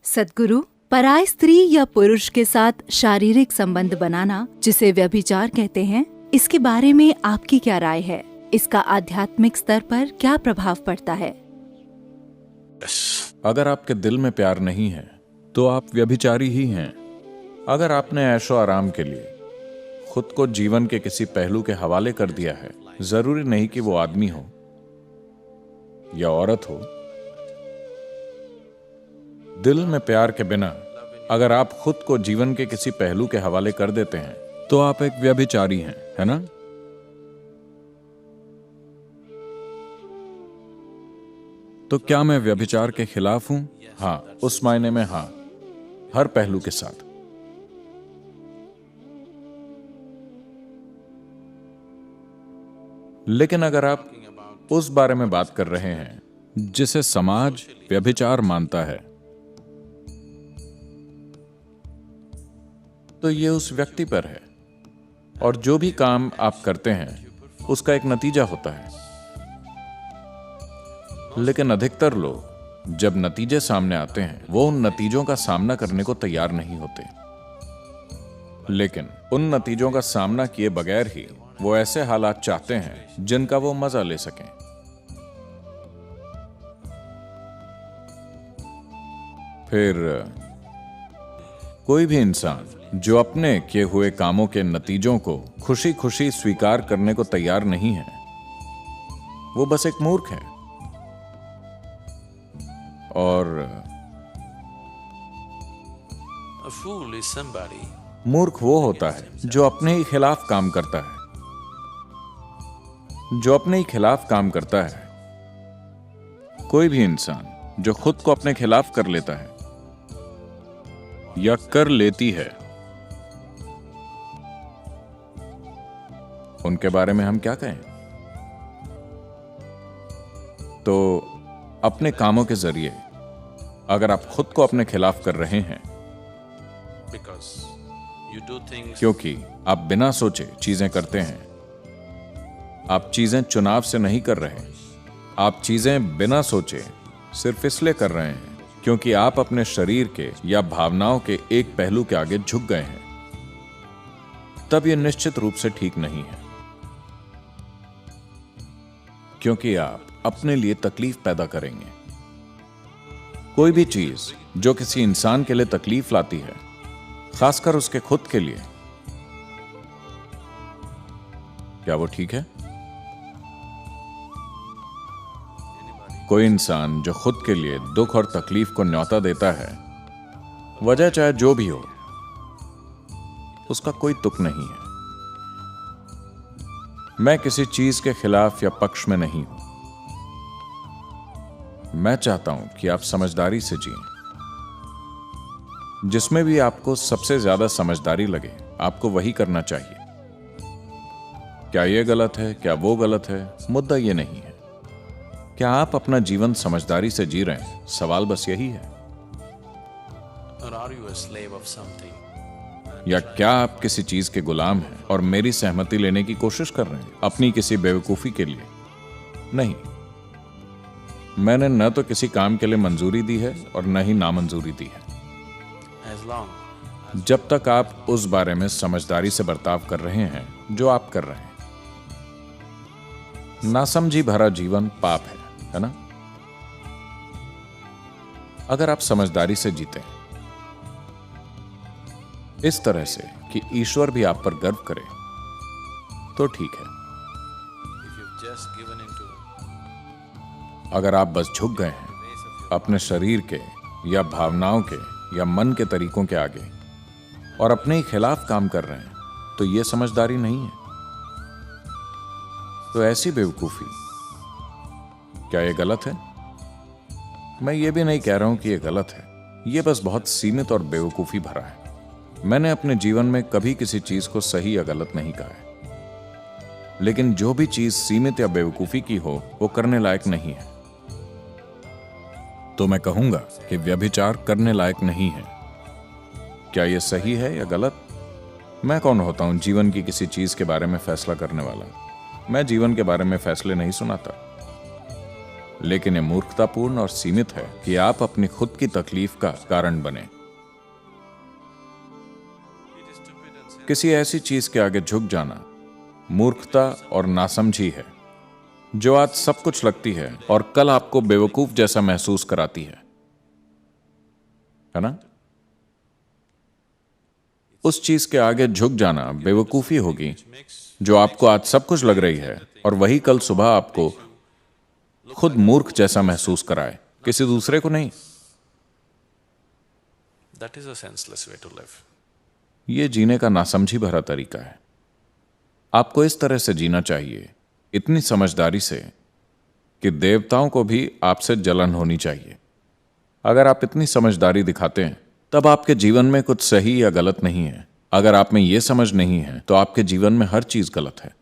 सद्गुरु, पराय स्त्री या पुरुष के साथ शारीरिक संबंध बनाना, जिसे व्यभिचार कहते हैं, इसके बारे में आपकी क्या राय है? इसका आध्यात्मिक स्तर पर क्या प्रभाव पड़ता है? अगर आपके दिल में प्यार नहीं है तो आप व्यभिचारी ही हैं। अगर आपने ऐशो आराम के लिए खुद को जीवन के किसी पहलू के हवाले कर दिया है, जरूरी नहीं कि वो आदमी हो या औरत हो, दिल में प्यार के बिना अगर आप खुद को जीवन के किसी पहलू के हवाले कर देते हैं तो आप एक व्यभिचारी हैं, है ना? तो क्या मैं व्यभिचार के खिलाफ हूं? हाँ, उस मायने में हाँ, हर पहलू के साथ। लेकिन अगर आप उस बारे में बात कर रहे हैं जिसे समाज व्यभिचार मानता है, तो ये उस व्यक्ति पर है, और जो भी काम आप करते हैं उसका एक नतीजा होता है। लेकिन अधिकतर लोग जब नतीजे सामने आते हैं वो उन नतीजों का सामना करने को तैयार नहीं होते, लेकिन उन नतीजों का सामना किए बगैर ही वो ऐसे हालात चाहते हैं जिनका वो मजा ले सकें। फिर कोई भी इंसान जो अपने किए हुए कामों के नतीजों को खुशी खुशी स्वीकार करने को तैयार नहीं है, वो बस एक मूर्ख है। और A fool is somebody मूर्ख वो होता है जो अपने ही खिलाफ काम करता है, कोई भी इंसान जो खुद को अपने खिलाफ कर लेता है या कर लेती है, उनके बारे में हम क्या कहें? तो अपने कामों के जरिए अगर आप खुद को अपने खिलाफ कर रहे हैं, because you do things क्योंकि आप बिना सोचे चीजें करते हैं, आप चीजें चुनाव से नहीं कर रहे, आप चीजें बिना सोचे सिर्फ इसलिए कर रहे हैं क्योंकि आप अपने शरीर के या भावनाओं के एक पहलू के आगे झुक गए हैं, तब यह निश्चित रूप से ठीक नहीं है, क्योंकि आप अपने लिए तकलीफ पैदा करेंगे। कोई भी चीज जो किसी इंसान के लिए तकलीफ लाती है, खासकर उसके खुद के लिए, क्या वो ठीक है? कोई इंसान जो खुद के लिए दुख और तकलीफ को न्योता देता है, वजह चाहे जो भी हो, उसका कोई तुक नहीं है। मैं किसी चीज के खिलाफ या पक्ष में नहीं हूं। मैं चाहता हूं कि आप समझदारी से जिएं। जिसमें भी आपको सबसे ज्यादा समझदारी लगे, आपको वही करना चाहिए। क्या यह गलत है, क्या वो गलत है, मुद्दा यह नहीं है। क्या आप अपना जीवन समझदारी से जी रहे हैं? सवाल बस यही है। or are you a slave of something? या क्या आप किसी चीज के गुलाम हैं और मेरी सहमति लेने की कोशिश कर रहे हैं अपनी किसी बेवकूफी के लिए? नहीं, मैंने न तो किसी काम के लिए मंजूरी दी है और न ही नामंजूरी दी है। As long जब तक आप उस बारे में समझदारी से बर्ताव कर रहे हैं जो आप कर रहे हैं। नासमझी भरा जीवन पाप है ना? अगर आप समझदारी से जीते हैं, इस तरह से कि ईश्वर भी आप पर गर्व करे, तो ठीक है। if you've just given into अगर आप बस झुक गए हैं अपने शरीर के या भावनाओं के या मन के तरीकों के आगे और अपने ही खिलाफ काम कर रहे हैं, तो यह समझदारी नहीं है। तो ऐसी बेवकूफी, क्या यह गलत है? मैं ये भी नहीं कह रहा हूं कि यह गलत है, यह बस बहुत सीमित और बेवकूफी भरा है। मैंने अपने जीवन में कभी किसी चीज को सही या गलत नहीं कहा है, लेकिन जो भी चीज सीमित या बेवकूफी की हो वो करने लायक नहीं है। तो मैं कहूंगा कि व्यभिचार करने लायक नहीं है। क्या यह सही है या गलत? मैं कौन होता हूं जीवन की किसी चीज के बारे में फैसला करने वाला? मैं जीवन के बारे में फैसले नहीं सुनाता। लेकिन ये मूर्खतापूर्ण और सीमित है कि आप अपनी खुद की तकलीफ का कारण बने। किसी ऐसी चीज के आगे झुक जाना मूर्खता और नासमझी है जो आज सब कुछ लगती है और कल आपको बेवकूफ जैसा महसूस कराती है ना? उस चीज के आगे झुक जाना बेवकूफी होगी जो आपको आज सब कुछ लग रही है और वही कल सुबह आपको खुद मूर्ख जैसा महसूस कराए, किसी दूसरे को नहीं। That is a senseless way to live. ये जीने का नासमझी भरा तरीका है। आपको इस तरह से जीना चाहिए, इतनी समझदारी से कि देवताओं को भी आपसे जलन होनी चाहिए। अगर आप इतनी समझदारी दिखाते हैं तब आपके जीवन में कुछ सही या गलत नहीं है। अगर आप में यह समझ नहीं है तो आपके जीवन में हर चीज गलत है।